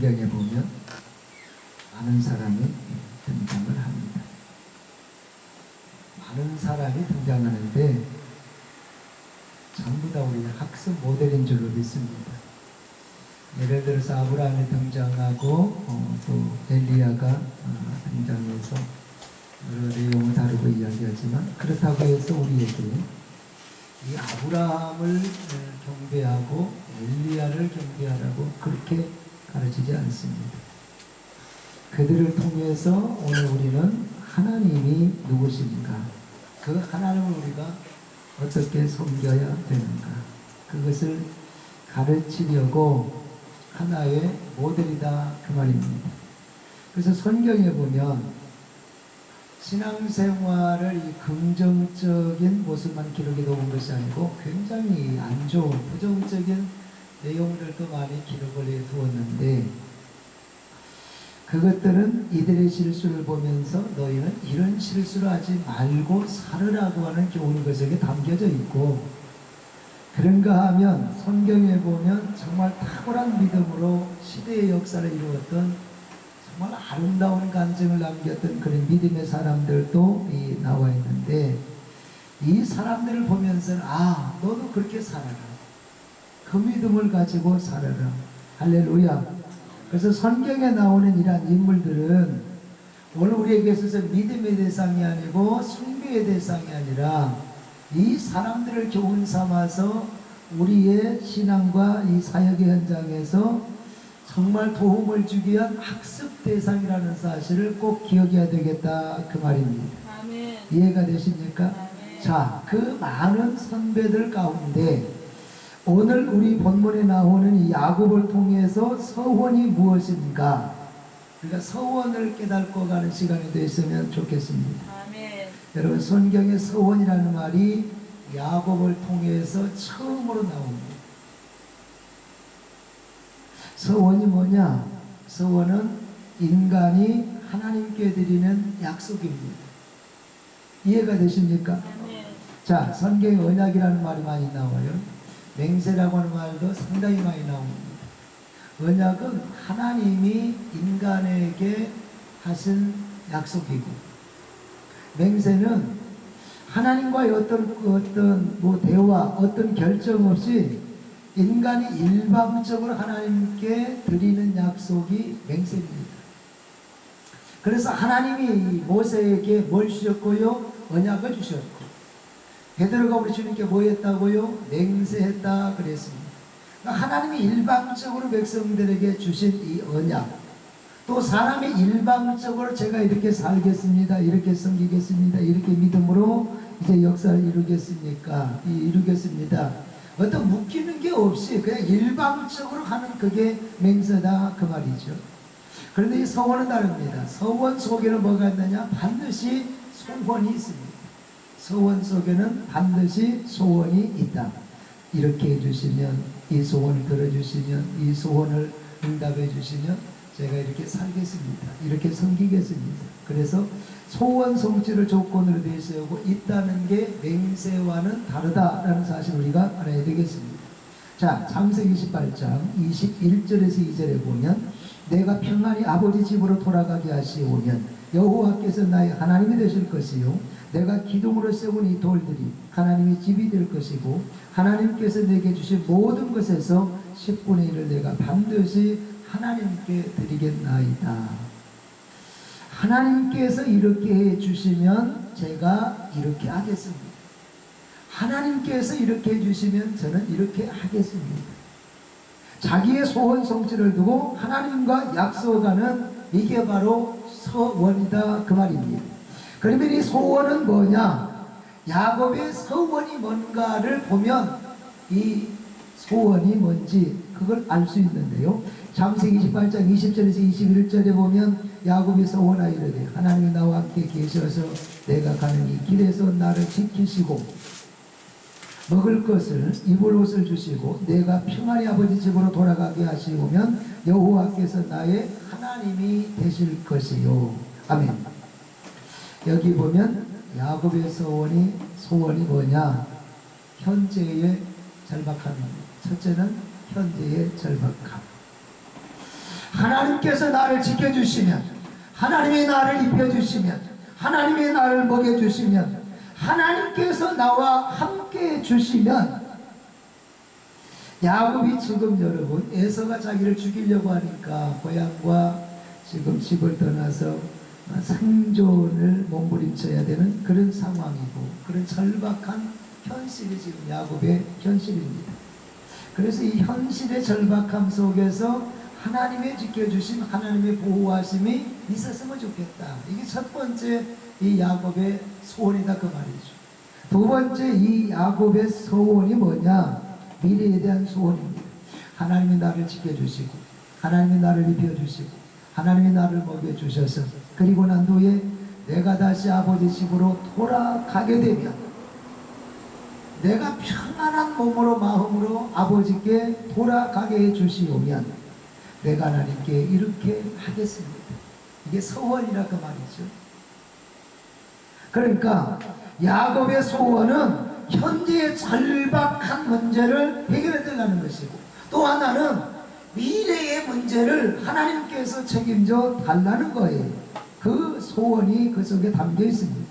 성경에 보면 많은 사람이 등장을 합니다. 많은 사람이 등장하는데 전부 다 우리 학습 모델인 줄로 믿습니다. 예를 들어서 아브라함이 등장하고 또 엘리야가 등장해서 여러 내용을 다루고 이야기하지만, 그렇다고 해서 우리에게 이 아브라함을 경배하고 엘리야를 경배하라고 그렇게 가르치지 않습니다. 그들을 통해서 오늘 우리는 하나님이 누구십니까? 그 하나님을 우리가 어떻게 섬겨야 되는가? 그것을 가르치려고 하나의 모델이다, 그 말입니다. 그래서 성경에 보면 신앙생활을 이 긍정적인 모습만 기록해 놓은 것이 아니고 굉장히 안 좋은 부정적인 내용들도 많이 기록을 해 두었는데, 그것들은 이들의 실수를 보면서 너희는 이런 실수를 하지 말고 살으라고 하는 교훈이 그 속에 담겨져 있고, 그런가 하면 성경에 보면 정말 탁월한 믿음으로 시대의 역사를 이루었던 정말 아름다운 간증을 남겼던 그런 믿음의 사람들도 나와 있는데, 이 사람들을 보면서 너도 그렇게 살아라, 그 믿음을 가지고 살아라. 할렐루야. 그래서 성경에 나오는 이러한 인물들은 오늘 우리에게 있어서 믿음의 대상이 아니고 숭배의 대상이 아니라 이 사람들을 교훈 삼아서 우리의 신앙과 이 사역의 현장에서 정말 도움을 주기 위한 학습 대상이라는 사실을 꼭 기억해야 되겠다, 그 말입니다. 아멘. 이해가 되십니까? 아멘. 자, 그 많은 선배들 가운데 오늘 우리 본문에 나오는 이 야곱을 통해서 서원이 무엇인가, 그러니까 서원을 깨닫고 가는 시간이 되었으면 좋겠습니다. 아멘. 여러분, 성경의 서원이라는 말이 야곱을 통해서 처음으로 나옵니다. 서원이 뭐냐? 서원은 인간이 하나님께 드리는 약속입니다. 이해가 되십니까? 아멘. 자, 성경에 언약이라는 말이 많이 나와요. 맹세라고 하는 말도 상당히 많이 나옵니다. 언약은 하나님이 인간에게 하신 약속이고, 맹세는 하나님과의 어떤 대화, 어떤 결정 없이 인간이 일방적으로 하나님께 드리는 약속이 맹세입니다. 그래서 하나님이 모세에게 뭘 주셨고요? 언약을 주셨고, 베드로가 우리 주님께 뭐 했다고요? 맹세했다 그랬습니다. 그러니까 하나님이 일방적으로 백성들에게 주신 이 언약, 또 사람이 일방적으로 제가 이렇게 살겠습니다, 이렇게 섬기겠습니다, 이렇게 믿음으로 이제 역사를 이루겠습니다. 어떤 묶이는 게 없이 그냥 일방적으로 하는 그게 맹세다, 그 말이죠. 그런데 이 서원은 다릅니다. 서원 속에는 뭐가 있느냐? 반드시 소원이 있습니다. 서원 속에는 반드시 소원이 있다. 이렇게 해주시면, 이 소원을 들어주시면, 이 소원을 응답해 주시면 제가 이렇게 살겠습니다, 이렇게 섬기겠습니다. 그래서 소원 성취를 조건으로 내세우고 있다는 게 맹세와는 다르다라는 사실을 우리가 알아야 되겠습니다. 자, 창세기 28장 21절에서 2절에 보면, 내가 평안히 아버지 집으로 돌아가게 하시오면 여호와께서 나의 하나님이 되실 것이요, 내가 기둥으로 세운 이 돌들이 하나님의 집이 될 것이고, 하나님께서 내게 주신 모든 것에서 10분의 1을 내가 반드시 하나님께 드리겠나이다. 하나님께서 이렇게 해주시면 제가 이렇게 하겠습니다. 하나님께서 이렇게 해주시면 저는 이렇게 하겠습니다. 자기의 소원 성취를 두고 하나님과 약속하는, 이게 바로 서원이다, 그 말입니다. 그러면 이 소원은 뭐냐? 야곱의 서원이 뭔가를 보면 이 소원이 뭔지 그걸 알 수 있는데요. 창세기 28장 20절에서 21절에 보면 야곱이 서원하이르되 하나님이 나와 함께 계셔서 내가 가는 이 길에서 나를 지키시고 먹을 것을, 입을 옷을 주시고 내가 평안히 아버지 집으로 돌아가게 하시오면 여호와께서 나의 하나님이 되실 것이요. 아멘. 여기 보면 야곱의 소원이 뭐냐? 현재의 절박함입니다. 첫째는 현재의 절박함. 하나님께서 나를 지켜주시면, 하나님이 나를 입혀주시면, 하나님이 나를 먹여주시면, 하나님께서 나와 함께 해주시면, 야곱이 지금 여러분 에서가 자기를 죽이려고 하니까 고향과 지금 집을 떠나서 생존을 몸부림쳐야 되는 그런 상황이고, 그런 절박한 현실이 지금 야곱의 현실입니다. 그래서 이 현실의 절박함 속에서 하나님의 지켜주심, 하나님의 보호하심이 있었으면 좋겠다. 이게 첫 번째 이 야곱의 소원이다 그 말이죠. 두 번째 이 야곱의 소원이 뭐냐? 미래에 대한 소원입니다. 하나님이 나를 지켜주시고, 하나님이 나를 입혀주시고, 하나님이 나를 먹여주셔서, 그리고 난 후에 내가 다시 아버지 집으로 돌아가게 되면 내가 평안한 몸으로 마음으로 아버지께 돌아가게 해주시오면 내가 하나님께 이렇게 하겠습니다. 이게 소원이라 그 말이죠. 그러니까 야곱의 소원은 현재의 절박한 문제를 해결해 달라는 것이고, 또 하나는 미래의 문제를 하나님께서 책임져 달라는 거예요. 그 소원이 그 속에 담겨 있습니다.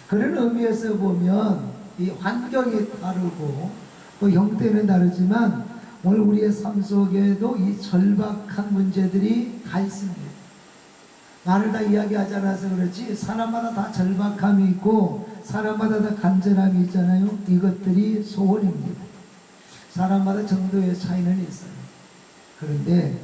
그런 의미에서 보면 이 환경이 다르고 또 형태는 다르지만 오늘 우리의 삶 속에도 이 절박한 문제들이 다 있습니다. 말을 다 이야기하지 않아서 그렇지 사람마다 다 절박함이 있고 사람마다 다 간절함이 있잖아요. 이것들이 소원입니다. 사람마다 정도의 차이는 있어요. 그런데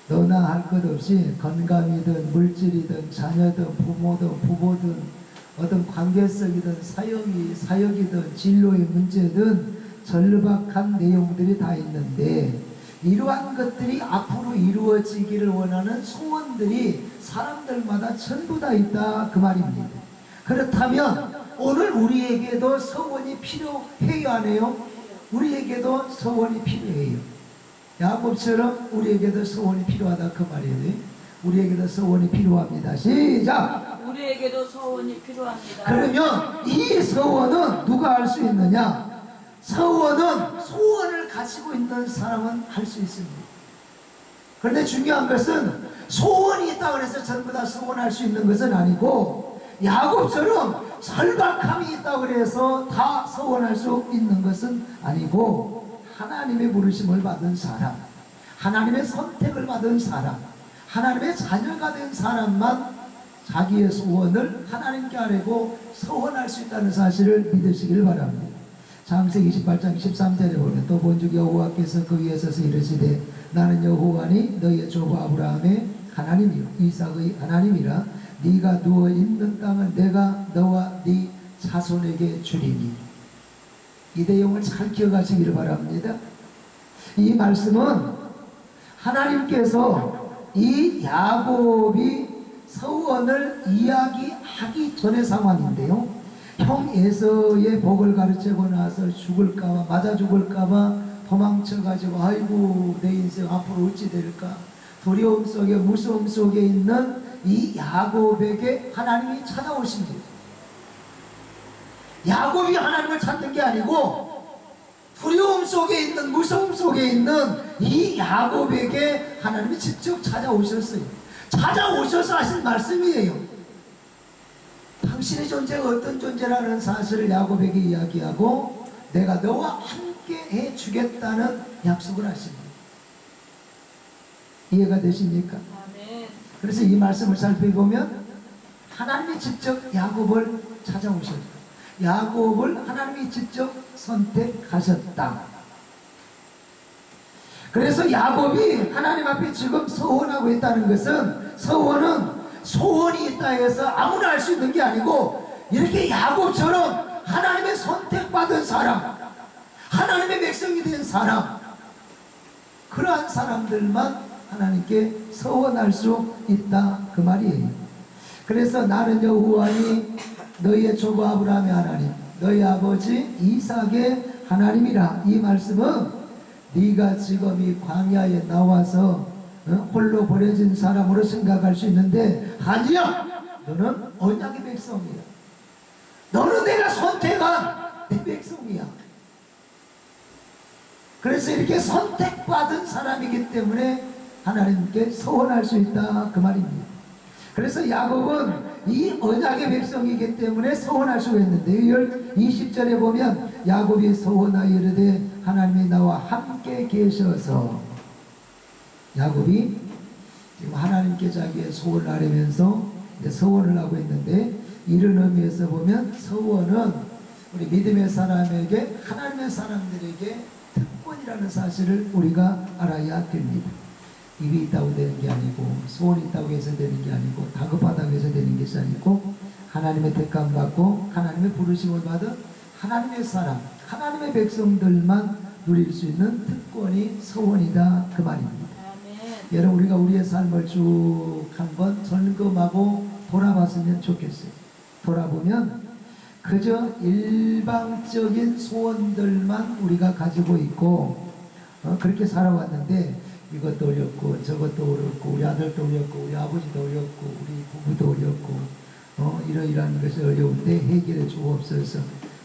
너나 할 것 없이 건강이든 물질이든 자녀든 부모든 부부든 어떤 관계성이든 사역이든 진로의 문제든 절박한 내용들이 다 있는데, 이러한 것들이 앞으로 이루어지기를 원하는 소원들이 사람들마다 전부 다 있다 그 말입니다. 그렇다면 오늘 우리에게도 소원이 필요해요 안 해요? 우리에게도 소원이 필요해요. 야곱처럼 우리에게도 소원이 필요하다 그 말이에요. 우리에게도 소원이 필요합니다. 시작! 우리에게도 소원이 필요합니다. 그러면 이 소원은 누가 할 수 있느냐? 소원을 가지고 있는 사람은 할 수 있습니다. 그런데 중요한 것은 소원이 있다고 해서 전부 다 소원할 수 있는 것은 아니고, 야곱처럼 절박함이 있다고 해서 다 소원할 수 있는 것은 아니고, 하나님의 부르심을 받은 사람, 하나님의 선택을 받은 사람, 하나님의 자녀가 된 사람만 자기의 소원을 하나님께 아뢰고 소원할 수 있다는 사실을 믿으시길 바랍니다. 창세기 28장 13절에 보면 또 본즉 여호와께서 그 위에 서서 이르시되 나는 여호와니 너희의 조부 아브라함의 하나님이요 이삭의 하나님이라. 네가 누워 있는 땅을 내가 너와 네 자손에게 주리니. 이 내용을 잘 기억하시기를 바랍니다. 이 말씀은 하나님께서 이 야곱이 소원을 이야기하기 전의 상황인데요, 형 에서의 복을 가르치고 나서 죽을까봐, 맞아 죽을까봐 도망쳐가지고 아이고 내 인생 앞으로 어찌 될까 두려움 속에 무서움 속에 있는 이 야곱에게 하나님이 찾아오십니다. 야곱이 하나님을 찾는 게 아니고 두려움 속에 있는, 무서움 속에 있는 이 야곱에게 하나님이 직접 찾아오셨어요. 찾아오셔서 하신 말씀이에요. 당신의 존재가 어떤 존재라는 사실을 야곱에게 이야기하고 내가 너와 함께 해주겠다는 약속을 하십니다. 이해가 되십니까? 아멘. 그래서 이 말씀을 살펴보면 하나님이 직접 야곱을 찾아오셨다. 야곱을 하나님이 직접 선택하셨다. 그래서 야곱이 하나님 앞에 지금 소원하고 있다는 것은, 소원은 소원이 있다 해서 아무나 할 수 있는 게 아니고, 이렇게 야곱처럼 하나님의 선택받은 사람, 하나님의 백성이 된 사람, 그러한 사람들만 하나님께 소원할 수 있다 그 말이에요. 그래서 나는 여호와니 너희의 조부 아브라함의 하나님, 너희 아버지 이삭의 하나님이라. 이 말씀은 네가 지금 이 광야에 나와서 홀로 버려진 사람으로 생각할 수 있는데, 아니야! 너는 언약의 백성이야. 너는 내가 선택한 내 백성이야. 그래서 이렇게 선택받은 사람이기 때문에 하나님께 서원할 수 있다 그 말입니다. 그래서 야곱은 이 언약의 백성이기 때문에 서원할 수가 있는데 20절에 보면 야곱이 서원하여 이르되 하나님이 나와 함께 계셔서, 야곱이 지금 하나님께 자기의 소원을 하려면서 서원을 하고 있는데, 이런 의미에서 보면 서원은 우리 믿음의 사람에게, 하나님의 사람들에게 특권이라는 사실을 우리가 알아야 됩니다. 입이 있다고 되는 게 아니고, 소원이 있다고 해서 되는 게 아니고, 다급하다고 해서 되는 것이 아니고, 하나님의 택감 받고 하나님의 부르심을 받은 하나님의 사람, 하나님의 백성들만 누릴 수 있는 특권이 서원이다 그 말입니다. 아멘. 여러분, 우리가 우리의 삶을 쭉 한번 점검하고 돌아봤으면 좋겠어요. 돌아보면 그저 일방적인 소원들만 우리가 가지고 있고 그렇게 살아왔는데, 이것도 어렵고 저것도 어렵고 우리 아들도 어렵고 우리 아버지도 어렵고 우리 부부도 어렵고 이러이러한 것이 어려운데 해결해 주옵소서,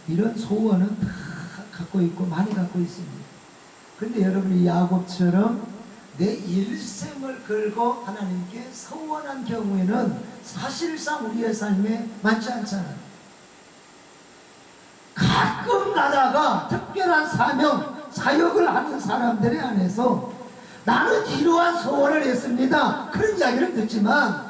이런 소원은 다 갖고 있고 많이 갖고 있습니다. 그런데 여러분이 야곱처럼 내 일생을 걸고 하나님께 서원한 경우에는 사실상 우리의 삶에 많지 않잖아요. 가끔 가다가 특별한 사명, 사역을 하는 사람들에 한해서 나는 이러한 소원을 했습니다, 그런 이야기를 듣지만,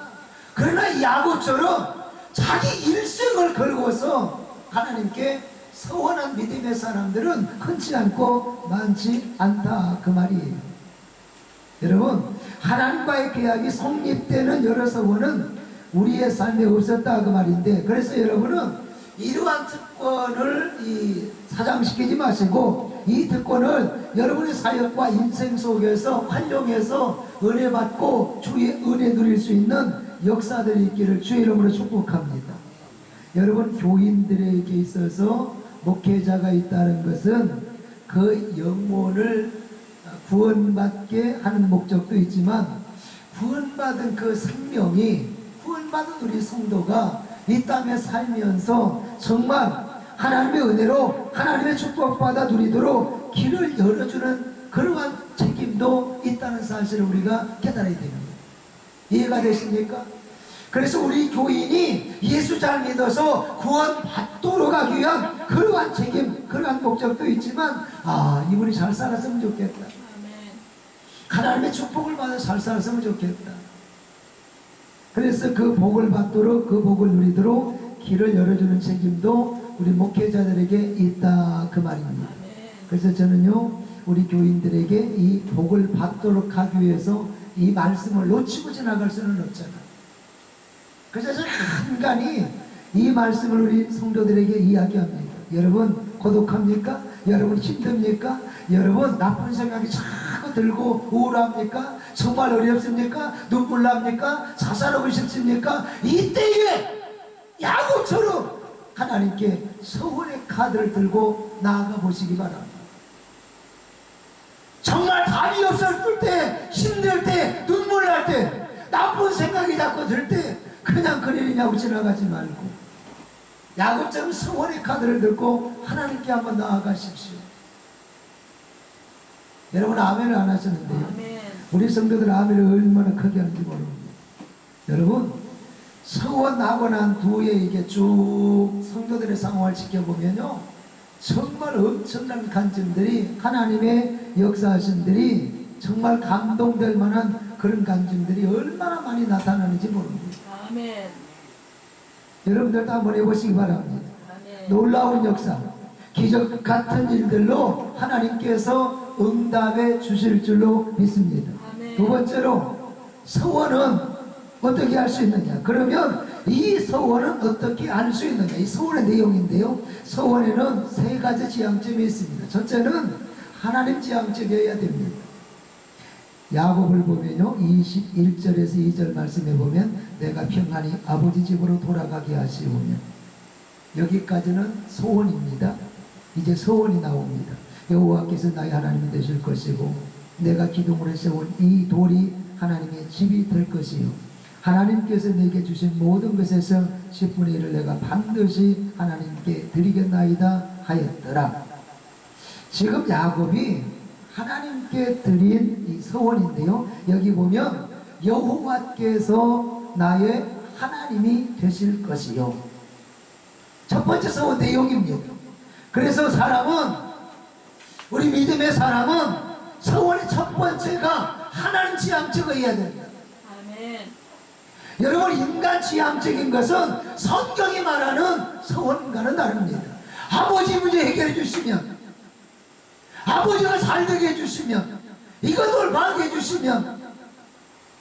그러나 야곱처럼 자기 일생을 걸고서 하나님께 서원한 믿음의 사람들은 흔치 않고 많지 않다 그 말이에요. 여러분, 하나님과의 계약이 성립되는 여러 서원은 우리의 삶에 없었다 그 말인데, 그래서 여러분은 이러한 특권을 사장시키지 마시고 이 특권을 여러분의 사역과 인생 속에서 활용해서 은혜 받고 주의 은혜 누릴 수 있는 역사들이 있기를 주의 이름으로 축복합니다. 여러분, 교인들에게 있어서 목회자가 있다는 것은 그 영혼을 구원받게 하는 목적도 있지만, 구원받은 그 생명이, 구원받은 우리 성도가 이 땅에 살면서 정말 하나님의 은혜로 하나님의 축복받아 누리도록 길을 열어주는 그러한 책임도 있다는 사실을 우리가 깨달아야 되는 거예요. 이해가 되십니까? 그래서 우리 교인이 예수 잘 믿어서 구원받도록 하기 위한 그러한 책임, 그러한 목적도 있지만, 이분이 잘 살았으면 좋겠다, 하나님의 축복을 받아 잘 살았으면 좋겠다, 그래서 그 복을 받도록, 그 복을 누리도록 길을 열어주는 책임도 우리 목회자들에게 있다 그 말입니다. 그래서 저는요, 우리 교인들에게 이 복을 받도록 하기 위해서 이 말씀을 놓치고 지나갈 수는 없잖아요. 그래서 저는 간간히 이 말씀을 우리 성도들에게 이야기합니다. 여러분 고독합니까? 여러분 힘듭니까? 여러분 나쁜 생각이 자꾸 들고 우울합니까? 정말 어렵습니까? 눈물 납니까? 자살하고 싶습니까? 이때에 야곱처럼 하나님께 서원의 카드를 들고 나아가 보시기 바랍니다. 정말 답이 없을 때, 힘들 때, 눈물 날 때, 나쁜 생각이 자꾸 들 때 그냥 그러냐고 지나가지 말고 야곱처럼 서원의 카드를 들고 하나님께 한번 나아가십시오. 여러분 아멘을 안 하셨는데요. 아멘. 우리 성도들 아멘을 얼마나 크게 하는지 모릅니다. 여러분, 서원하고 난 후에 이게 쭉 성도들의 상황을 지켜보면요, 정말 엄청난 간증들이, 하나님의 역사하신들이 정말 감동될 만한 그런 간증들이 얼마나 많이 나타나는지 모릅니다. 아멘. 여러분들도 한번 해보시기 바랍니다. 아멘. 놀라운 역사, 기적 같은 일들로 하나님께서 응답해 주실 줄로 믿습니다. 아멘. 두 번째로, 서원은 어떻게 할 수 있느냐? 그러면 이 서원은 어떻게 알 수 있느냐? 이 서원의 내용인데요, 서원에는 세 가지 지향점이 있습니다. 첫째는 하나님 지향적이어야 됩니다. 야곱을 보면요, 21절에서 2절 말씀에 보면 내가 평안히 아버지 집으로 돌아가게 하시오며, 여기까지는 소원입니다. 이제 서원이 나옵니다. 여호와께서 나의 하나님이 되실 것이고 내가 기둥으로 세운 이 돌이 하나님의 집이 될 것이요, 하나님께서 내게 주신 모든 것에서 10분의 1을 내가 반드시 하나님께 드리겠나이다 하였더라. 지금 야곱이 하나님께 드린 이 서원인데요. 여기 보면 여호와께서 나의 하나님이 되실 것이요. 첫 번째 서원 내용입니다. 그래서 우리 믿음의 사람은 서원의 첫 번째가 하나님 지향적이어야 된다. 아멘. 여러분, 인간 지향적인 것은 성경이 말하는 서원과는 다릅니다. 아버지 문제 해결해 주시면, 아버지가 잘되게 해주시면, 이것을 받게 해주시면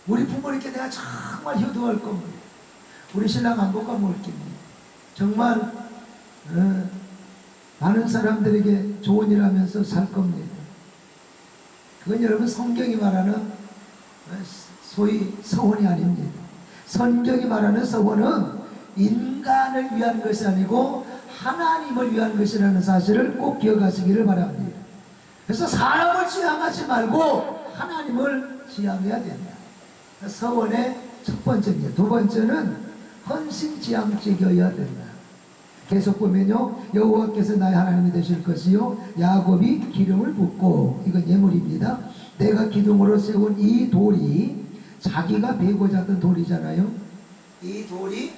우리 부모님께 내가 정말 효도할 겁니다. 우리 신랑 안 보고 먹을깁니다. 정말 많은 사람들에게 좋은 일 하면서 살 겁니다. 그건 여러분 성경이 말하는 소위 서원이 아닙니다. 성경이 말하는 서원은 인간을 위한 것이 아니고 하나님을 위한 것이라는 사실을 꼭 기억하시기를 바랍니다. 그래서 사람을 지향하지 말고 하나님을 지향해야 된다. 서원의 첫 번째입니다. 두 번째는 헌신지향적이어야 된다. 계속 보면요, 여호와께서 나의 하나님이 되실 것이요 야곱이 기름을 붓고, 이건 예물입니다. 내가 기둥으로 세운 이 돌이, 자기가 베고자 하던 돌이잖아요. 이 돌이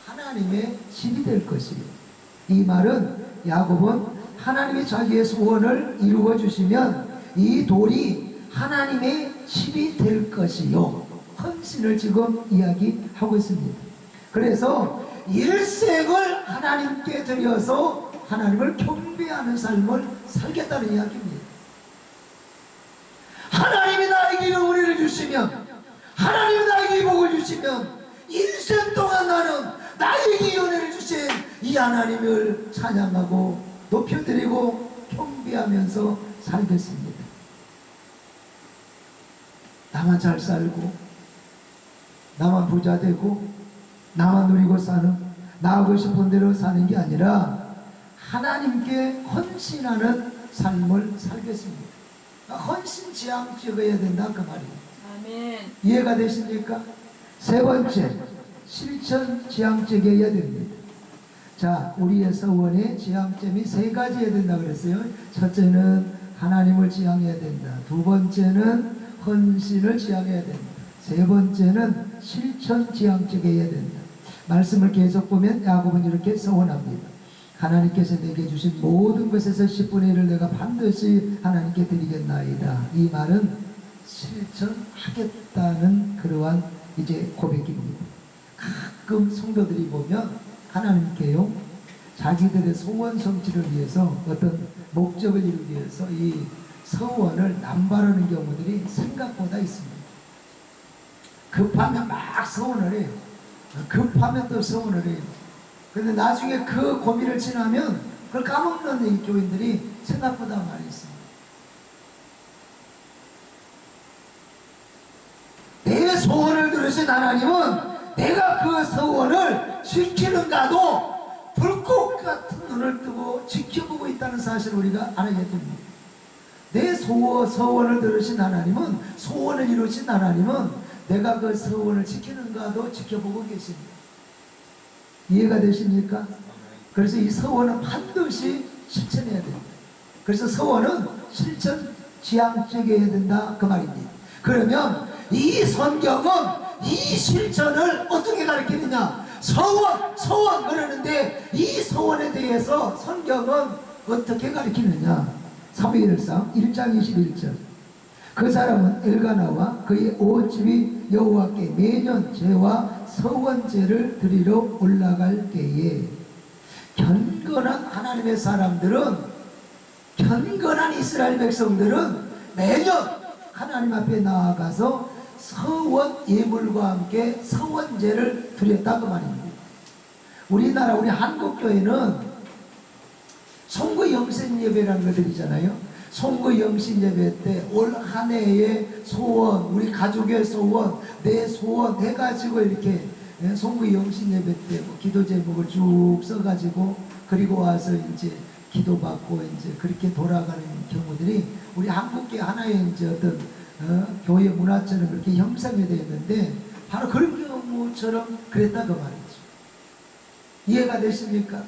하나님의 집이 될 것이요. 이 말은 야곱은 하나님이 자기의 소원을 이루어 주시면 이 돌이 하나님의 집이 될 것이요, 헌신을 지금 이야기하고 있습니다. 그래서 일생을 하나님께 드려서 하나님을 경배하는 삶을 살겠다는 이야기입니다. 하나님이 나에게 은혜를 주시면, 하나님이 나에게 복을 주시면 일생 동안 나는 나에게 은혜를 주신 이 하나님을 찬양하고 높여드리고 경배하면서 살겠습니다. 나만 잘 살고 나만 부자 되고 나만 누리고 사는, 나하고 싶은 대로 사는 게 아니라 하나님께 헌신하는 삶을 살겠습니다. 헌신지향적이어야 된다, 그 말이에요. 아멘. 이해가 되십니까? 세 번째, 실천지향적이어야 됩니다. 자, 우리의 서원의 지향점이 세 가지여야 된다 그랬어요. 첫째는 하나님을 지향해야 된다. 두 번째는 헌신을 지향해야 된다. 세 번째는 실천지향적이어야 된다. 말씀을 계속 보면 야곱은 이렇게 서원합니다. 하나님께서 내게 주신 모든 것에서 10분의 1을 내가 반드시 하나님께 드리겠나이다. 이 말은 실천하겠다는 그러한 이제 고백입니다. 가끔 성도들이 보면 하나님께요, 자기들의 소원 성취를 위해서, 어떤 목적을 이루기 위해서 이 서원을 남발하는 경우들이 생각보다 있습니다. 급하면 막 서원을 해요. 급하면 또 서원을 해요. 근데 나중에 그 고민을 지나면 그걸 까먹는 이 교인들이 생각보다 많이 있습니다. 내 소원을 들으신 하나님은 내가 그 서원을 지키는가도 불꽃 같은 눈을 뜨고 지켜보고 있다는 사실을 우리가 알아야 됩니다. 내 서원을 들으신 하나님은, 소원을 이루신 하나님은 내가 그 서원을 지키는가도 지켜보고 계십니다. 이해가 되십니까? 그래서 이 서원은 반드시 실천해야 됩니다. 그래서 서원은 실천지향적이어야 된다, 그 말입니다. 그러면 이 성경은 이 실천을 어떻게 가르치느냐? 서원 그러는데 이 서원에 대해서 성경은 어떻게 가르치느냐? 사무엘상 1장 21절. 그 사람은 엘가나와 그의 온 집이 여호와께 매년 제와 서원제를 드리러 올라갈 때에, 경건한 하나님의 사람들은, 경건한 이스라엘 백성들은 매년 하나님 앞에 나아가서 서원 예물과 함께 서원제를 드렸다고 말입니다. 우리나라, 우리 한국교회는 송구 영신 예배라는 거 드리잖아요. 송구 영신 예배 때 올 한 해의 소원, 우리 가족의 소원, 내 소원 해가지고 이렇게 송구 영신 예배 때 뭐 기도 제목을 쭉 써가지고, 그리고 와서 이제 기도받고 이제 그렇게 돌아가는 경우들이 우리 한국교회 하나의 이제 어떤 교회 문화처럼 그렇게 형성이 되어 있는데, 바로 그런 경우처럼 그랬다 그 말이죠. 이해가 되십니까?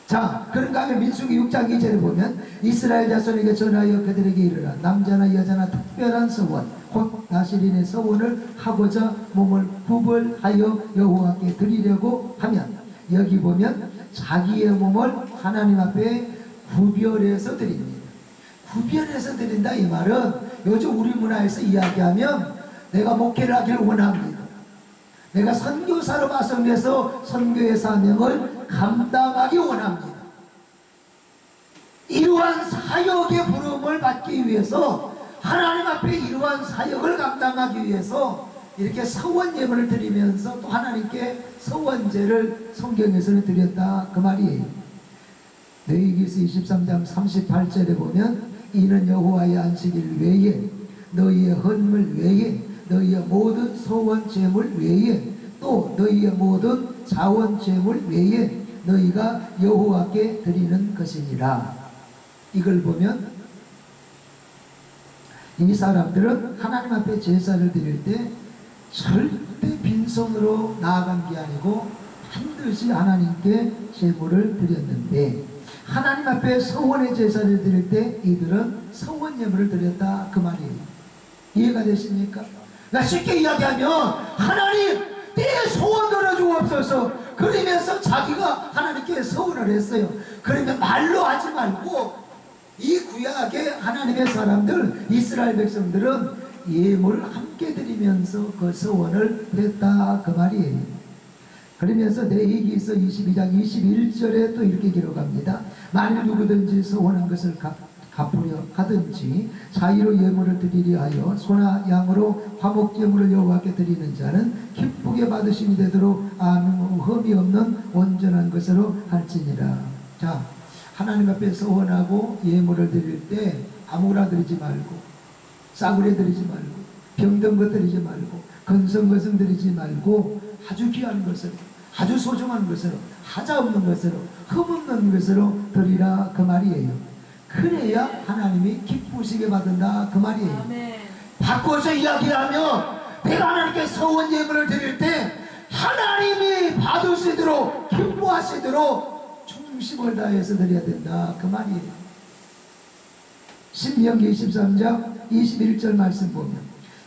자, 그런가 하면 민수기 6장 2절에 보면 이스라엘 자손에게 전하여 그들에게 이르라. 남자나 여자나 특별한 서원 곧 나실인의 서원을 하고자 몸을 구별하여 여호와께 드리려고 하면, 여기 보면 자기의 몸을 하나님 앞에 구별해서 드립니다. 구별해서 드린다 이 말은 요즘 우리 문화에서 이야기하면 내가 목회를 하기를 원합니다. 내가 선교사로 파송돼서 선교의 사명을 감당하기 원합니다. 이러한 사역의 부름을 받기 위해서, 하나님 앞에 이러한 사역을 감당하기 위해서 이렇게 서원 예물을 드리면서 또 하나님께 서원제를 성경에서는 드렸다 그 말이에요. 레위기서 23장 38절에 보면 이는 여호와의 안식일 외에 너희의 헌물 외에 너희의 모든 소원 제물 외에 또 너희의 모든 자원 제물 외에 너희가 여호와께 드리는 것이니라. 이걸 보면 이 사람들은 하나님 앞에 제사를 드릴 때 절대 빈손으로 나아간 게 아니고 반드시 하나님께 제물을 드렸는데, 하나님 앞에 서원의 제사를 드릴 때 이들은 서원 예물을 드렸다 그 말이에요. 이해가 되십니까? 그러니까 쉽게 이야기하면 하나님 내 소원 들어주옵소서 그러면서 자기가 하나님께 서원을 했어요. 그러면 말로 하지 말고 이 구약의 하나님의 사람들 이스라엘 백성들은 예물을 함께 드리면서 그 서원을 했다 그 말이에요. 그러면서 레위기서 22장 21절에 또 이렇게 기록합니다. 만일 누구든지 서원한 것을 갚으려 하든지 자의로 예물을 드리려 하여 소나 양으로 화목제물을 여호와께 드리는 자는 기쁘게 받으심이 되도록 아무 흠이 없는 온전한 것으로 할지니라. 자, 하나님 앞에 서원하고 예물을 드릴 때 아무거나 드리지 말고, 싸구려 드리지 말고, 병든 것 드리지 말고, 건성건성 드리지 말고 아주 귀한 것으로, 아주 소중한 것으로, 하자 없는 것으로, 흠 없는 것으로 드리라 그 말이에요. 그래야 하나님이 기쁘시게 받는다 그 말이에요. 아멘. 바꿔서 이야기하면 내가 하나님께 서원 예물을 드릴 때 하나님이 받으시도록 기뻐하시도록 중심을 다해서 드려야 된다 그 말이에요. 신명기 23장 21절 말씀 보면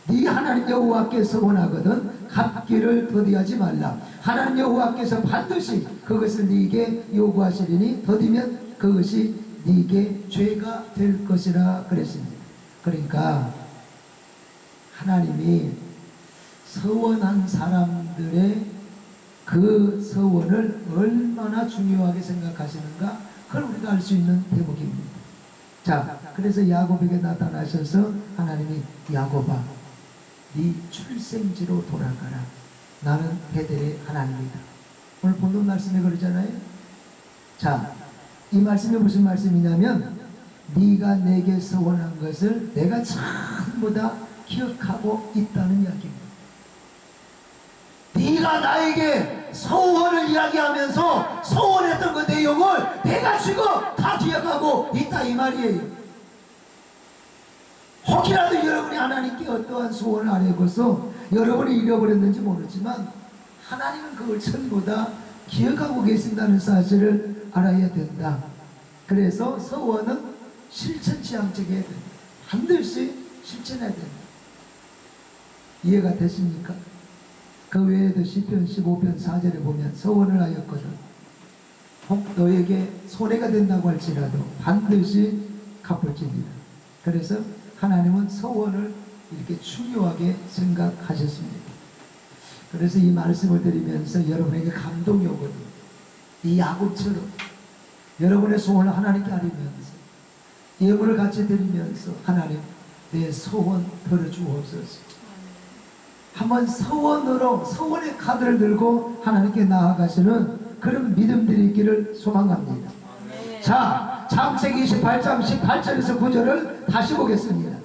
네 하나님 여호와께 서원하거든 갚기를 더디하지 말라. 하나님 여호와께서 반드시 그것을 네게 요구하시리니 더디면 그것이 네게 죄가 될 것이라 그랬습니다. 그러니까 하나님이 서원한 사람들의 그 서원을 얼마나 중요하게 생각하시는가, 그걸 우리가 알 수 있는 대목입니다. 자, 그래서 야곱에게 나타나셔서 하나님이 야곱아 네 출생지로 돌아가라. 나는 베델의 하나님이다. 오늘 본문 말씀에 그러잖아요. 자, 이 말씀이 무슨 말씀이냐면 네가 내게 서원한 것을 내가 전부 다 기억하고 있다는 이야기입니다. 네가 나에게 서원을 이야기하면서 서원했던 그 내용을 내가 지금 다 기억하고 있다 이 말이에요. 혹이라도 여러분이 하나님께 어떠한 소원을 아뢰고서 여러분이 잃어버렸는지 모르지만 하나님은 그걸 전부 다 기억하고 계신다는 사실을 알아야 된다. 그래서 서원은 실천지향적이어야 된다. 반드시 실천해야 된다. 이해가 되십니까? 그 외에도 시편 15편 4절에 보면 서원을 하였거든 혹 너에게 손해가 된다고 할지라도 반드시 갚을지니라. 그래서 하나님은 서원을 이렇게 중요하게 생각하셨습니다. 그래서 이 말씀을 드리면서 여러분에게 감동이 오거든요. 이 야곱처럼 여러분의 소원을 하나님께 아뢰면서 예물을 같이 드리면서 하나님 내 소원 들어주옵소서. 한번 서원으로 서원의 카드를 들고 하나님께 나아가시는 그런 믿음들이 있기를 소망합니다. 자, 창세기 28장 18절에서 9절을 다시 보겠습니다.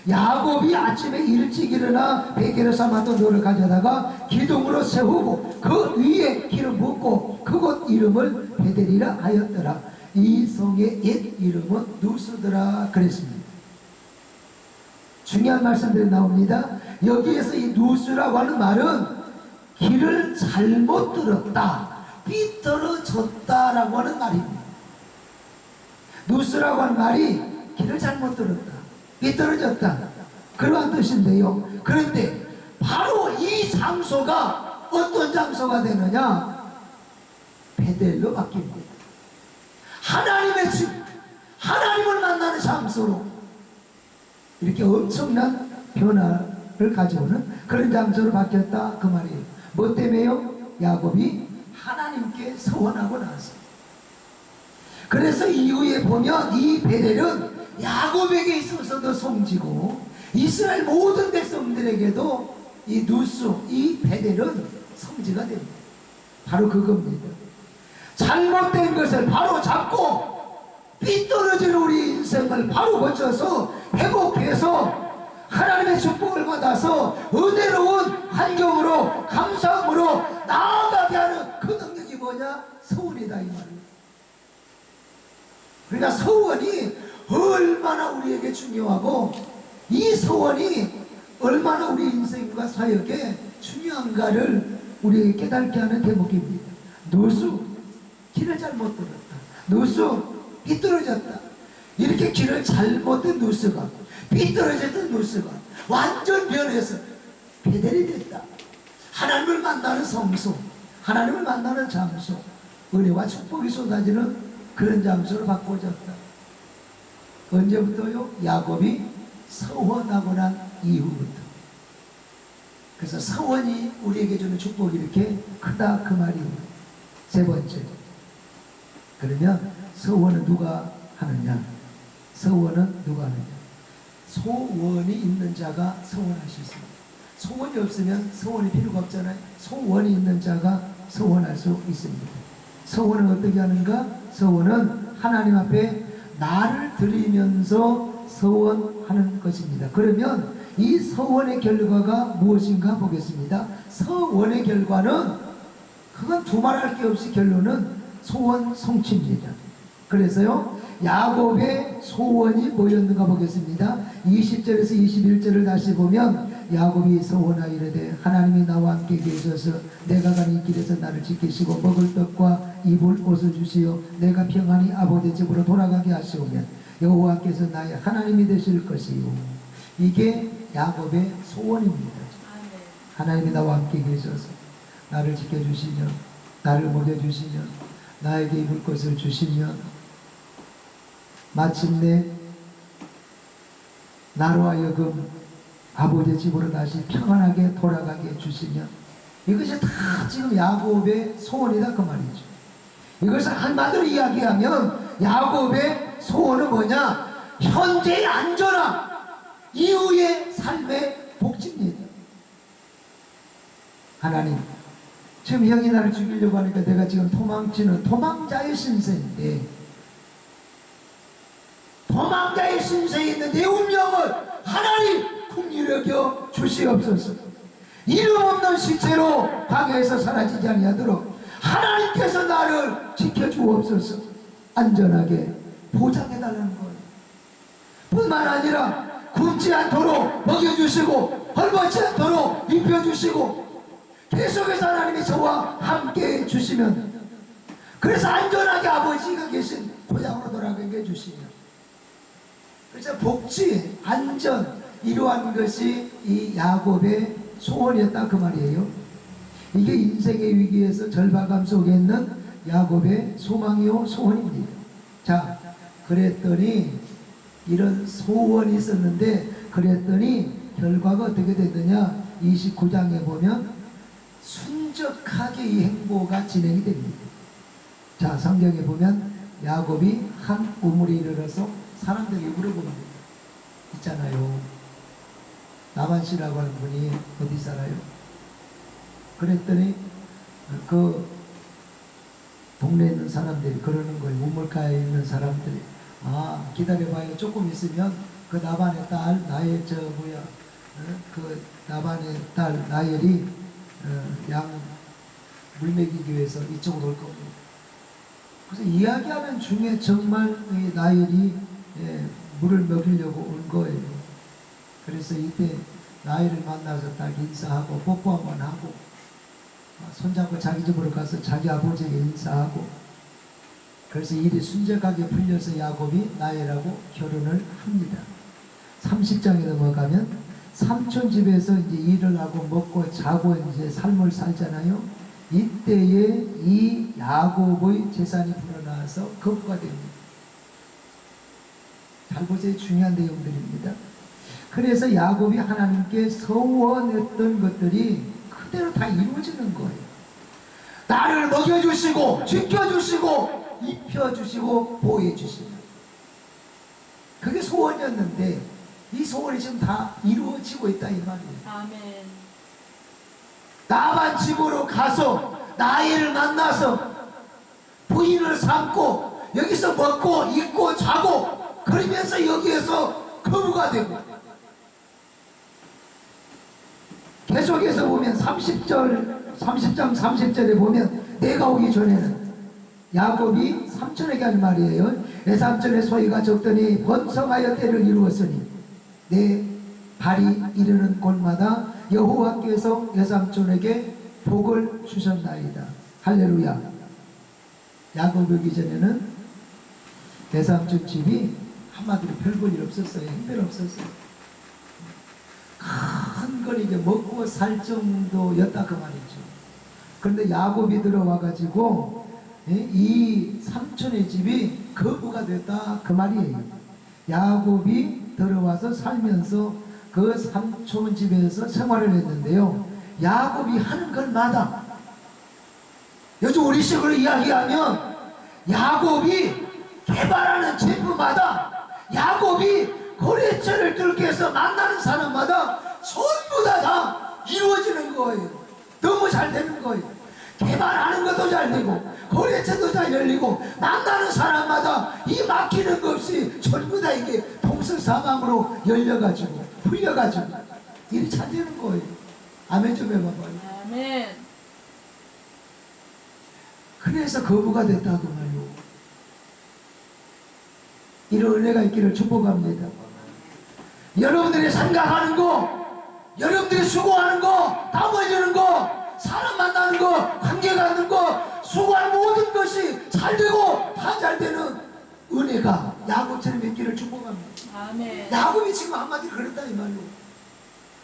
야곱이 아침에 일찍 일어나 베개를 삼았던 돌을 가져다가 기둥으로 세우고 그 위에 기름 붓고 그곳 이름을 베델이라 하였더라. 이 성의 옛 이름은 누스더라 그랬습니다. 중요한 말씀들이 나옵니다. 여기에서 이 누스라고 하는 말은 길을 잘못 들었다, 삐뚤어졌다라고 하는 말입니다. 누스라고 하는 말이 길을 잘못 들었다, 삐뚤어졌다, 그러한 뜻인데요. 그런데 바로 이 장소가 어떤 장소가 되느냐? 베델로 바뀝니다. 하나님의 집, 하나님을 만나는 장소로 이렇게 엄청난 변화를 가져오는 그런 장소로 바뀌었다, 그 말이에요. 뭐 때문에요? 야곱이 하나님께 서원하고 나서. 그래서 이후에 보면 이 베델은 야곱에게 있어서도 성지고 이스라엘 모든 백성들에게도 이 누스, 이 베델은 성지가 됩니다. 바로 그겁니다. 잘못된 것을 바로 잡고 삐뚤어진 우리 인생을 바로 고쳐서 회복해서 하나님의 축복을 받아서 은혜로운 환경으로 감사함으로 나아가게 하는 그 능력이 뭐냐? 서원이다, 이 말이에요. 그러니까 서원이 얼마나 우리에게 중요하고 이 서원이 얼마나 우리 인생과 사역에 중요한가를 우리에게 깨닫게 하는 대목입니다. 누수, 길을 잘못 들었다. 누수, 삐뚤어졌다. 이렇게 길을 잘못된 누수가, 삐뚤어졌던 누수가 완전 변해서 베델이 됐다. 하나님을 만나는 성소, 하나님을 만나는 장소, 은혜와 축복이 쏟아지는 그런 장소로 바꿔졌다. 언제부터요? 야곱이 서원하고 난 이후부터. 그래서 서원이 우리에게 주는 축복이 이렇게 크다, 그 말이에요. 세 번째, 그러면 서원은 누가 하느냐? 서원은 누가 하느냐? 소원이 있는 자가 서원할 수 있습니다. 소원이 없으면 서원이 필요가 없잖아요. 소원이 있는 자가 서원할 수 있습니다. 서원은 어떻게 하는가? 서원은 하나님 앞에 나를 드리면서 서원하는 것입니다. 그러면 이 서원의 결과가 무엇인가 보겠습니다. 서원의 결과는 그건 두말할 게 없이 결론은 소원 성취입니다. 그래서요, 야곱의 소원이 뭐였는가 보겠습니다. 20절에서 21절을 다시 보면 야곱이 서원하이르되 하나님이 나와 함께 계셔서 내가 가는 길에서 나를 지키시고 먹을 떡과 입을 옷을 주시어 내가 평안히 아버지 집으로 돌아가게 하시오면 여호와께서 나의 하나님이 되실 것이요. 이게 야곱의 소원입니다. 하나님이 나와 함께 계셔서 나를 지켜주시며 나를 먹여주시며 나에게 입을 것을 주시며 마침내 나로 하여금 아버지 집으로 다시 평안하게 돌아가게 해주시며, 이것이 다 지금 야곱의 소원이다, 그 말이죠. 이것을 한마디로 이야기하면 야곱의 소원은 뭐냐? 현재의 안전함, 이후의 삶의 복지입니다. 하나님, 지금 형이 나를 죽이려고 하니까 내가 지금 도망치는 도망자의 신세인데, 도망자의 신세에 있는 내 운명을 하나님 긍휼히 여겨 주시옵소서. 이름 없는 시체로 광야에서 사라지지 아니하도록 하나님께서 나를 지켜주옵소서. 안전하게 보장해달라는 거예요. 뿐만 아니라 굶지 않도록 먹여주시고 헐벗지 않도록 입혀주시고 계속해서 하나님이 저와 함께 해주시면, 그래서 안전하게 아버지가 계신 고향으로 돌아가게 해주시면, 그래서 복지, 안전, 이러한 것이 이 야곱의 소원이었다, 그 말이에요. 이게 인생의 위기에서 절박함 속에 있는 야곱의 소망이요 소원입니다. 자, 그랬더니 이런 소원이 있었는데, 그랬더니 결과가 어떻게 됐느냐? 29장에 보면 순적하게 이 행보가 진행이 됩니다. 자, 성경에 보면 야곱이 한 우물에 이르러서 사람들이 물어보는 있잖아요. 나만 씨라고 하는 분이 어디 살아요? 그랬더니 그 동네에 있는 사람들이 그러는 거예요. 우물가에 있는 사람들이, 아, 기다려봐요. 조금 있으면 그 나반의 딸, 나의 그 나반의 딸 나엘이 양 물 먹이기 위해서 이쪽으로 올 겁니다. 그래서 이야기하는 중에 정말 이 나엘이 물을 먹이려고 온 거예요. 그래서 이때 나엘을 만나서 딱 인사하고 뽀뽀 한번 하고 손잡고 자기 집으로 가서 자기 아버지에게 인사하고 그래서 일이 순적하게 풀려서 야곱이 라헬하고 결혼을 합니다. 30장에 넘어가면 삼촌 집에서 이제 일을 하고 먹고 자고 이제 삶을 살잖아요. 이때에 이 야곱의 재산이 불어나서 거부가 됩니다. 잘 보세요. 중요한 내용들입니다. 그래서 야곱이 하나님께 서원했던 것들이 그대로 다 이루어지는 거예요. 나를 먹여주시고 지켜주시고 입혀주시고 보호해주시고, 그게 소원이었는데 이 소원이 지금 다 이루어지고 있다 이 말이에요. 아멘. 나만 집으로 가서 나이를 만나서 부인을 삼고 여기서 먹고 입고 자고 그러면서 여기에서 거부가 되고, 계속해서 보면 30장 30절에 보면 내가 오기 전에는 야곱이 삼촌에게 한 말이에요. 내 삼촌의 소유가 적더니 번성하여 때를 이루었으니 내 발이 이르는 곳마다 여호와께서 내 삼촌에게 복을 주셨나이다. 할렐루야. 야곱 오기 전에는 내 삼촌 집이 한마디로 별볼 일 없었어요. 힘들 없었어요. 큰 걸 이제 먹고 살 정도였다 그 말이죠. 그런데 야곱이 들어와 가지고 이 삼촌의 집이 거부가 됐다 그 말이에요. 야곱이 들어와서 살면서 그 삼촌 집에서 생활을 했는데요. 야곱이 하는 것마다, 요즘 우리식으로 이야기하면 야곱이 개발하는 제품마다, 야곱이 거래처를 뚫기 위해서 만나는 사람마다 전부 다 이루어지는 거예요. 너무 잘 되는 거예요. 개발하는 것도 잘 되고 거래처도 잘 열리고 만나는 사람마다 이 막히는 것 없이 전부 다 이게 동서사방으로 열려가지고 풀려가지고 일이 잘 되는 거예요. 아멘 좀 해봐봐요. 아멘. 그래서 거부가 됐다고 말이요. 이런 은혜가 있기를 축복합니다. 여러분들이 생각하는 거, 여러분들이 수고하는 거, 땀 흘리는 거, 사람 만나는 거, 관계 갖는 거, 수고한 모든 것이 잘 되고 다 잘 되는 은혜가 야곱처럼 있기를 축복합니다. 아멘. 야곱이 지금 한마디로 그랬다 이 말로.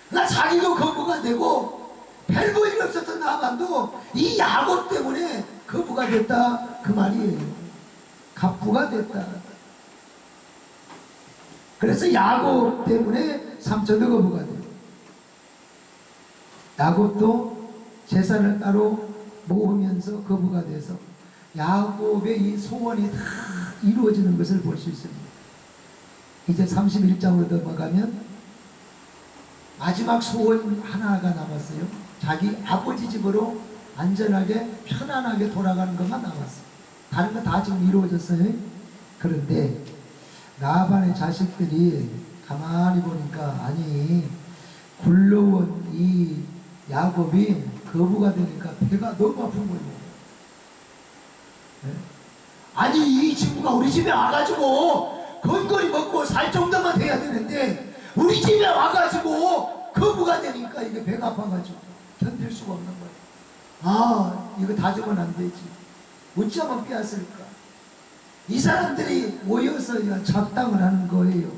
나 자기도 거부가 되고 별 볼 일 없었던 나만도 이 야곱 때문에 거부가 됐다 그 말이에요. 갑부가 됐다. 그래서 야곱 때문에 삼촌도 거부가 돼요. 야곱도 재산을 따로 모으면서 거부가 돼서 야곱의 이 소원이 다 이루어지는 것을 볼 수 있습니다. 이제 31장으로 넘어가면 마지막 소원 하나가 남았어요. 자기 아버지 집으로 안전하게 편안하게 돌아가는 것만 남았어요. 다른 거 다 지금 이루어졌어요. 그런데 라반의 자식들이 가만히 보니까 아니 굴러온 이 야곱이 거부가 되니까 배가 너무 아픈 거예요. 네? 아니 이 친구가 우리 집에 와가지고 건거리 먹고 살 정도만 돼야 되는데 우리 집에 와가지고 거부가 되니까 이게 배가 아파가지고 견딜 수가 없는 거예요. 아 이거 다 주면 안 되지. 어찌하면 빼앗을까. 이 사람들이 모여서 잡당을 하는 거예요.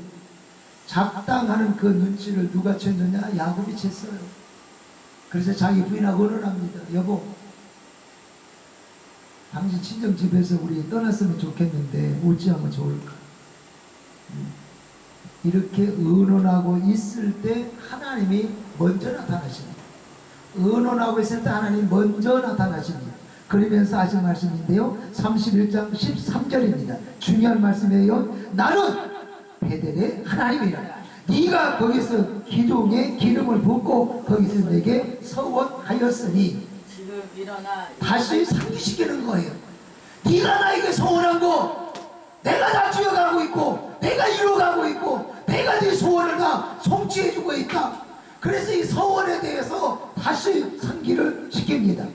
잡당하는 그 눈치를 누가 챘느냐? 야곱이 챘어요. 그래서 자기 부인하고 언언합니다. 여보, 당신 친정집에서 우리 떠났으면 좋겠는데 어찌하면 좋을까? 이렇게 의논하고 있을 때 하나님이 먼저 나타나십니다. 의논하고 있을 때 하나님이 먼저 나타나십니다. 그러면서 하신 말씀인데요. 31장 13절입니다. 중요한 말씀이에요. 나는 베델의 하나님이라. 네가 거기서 기둥에 기름을 붓고 거기서 내게 서원하였으니, 지금 일어나 다시 상기시키는 거예요. 네가 나에게 서원한 거 내가 다 쥐어가고 있고 내가 이루어가고 있고 내가 네 소원을 다 성취해주고 있다. 그래서 이 서원에 대해서 다시 상기를 시킵니다.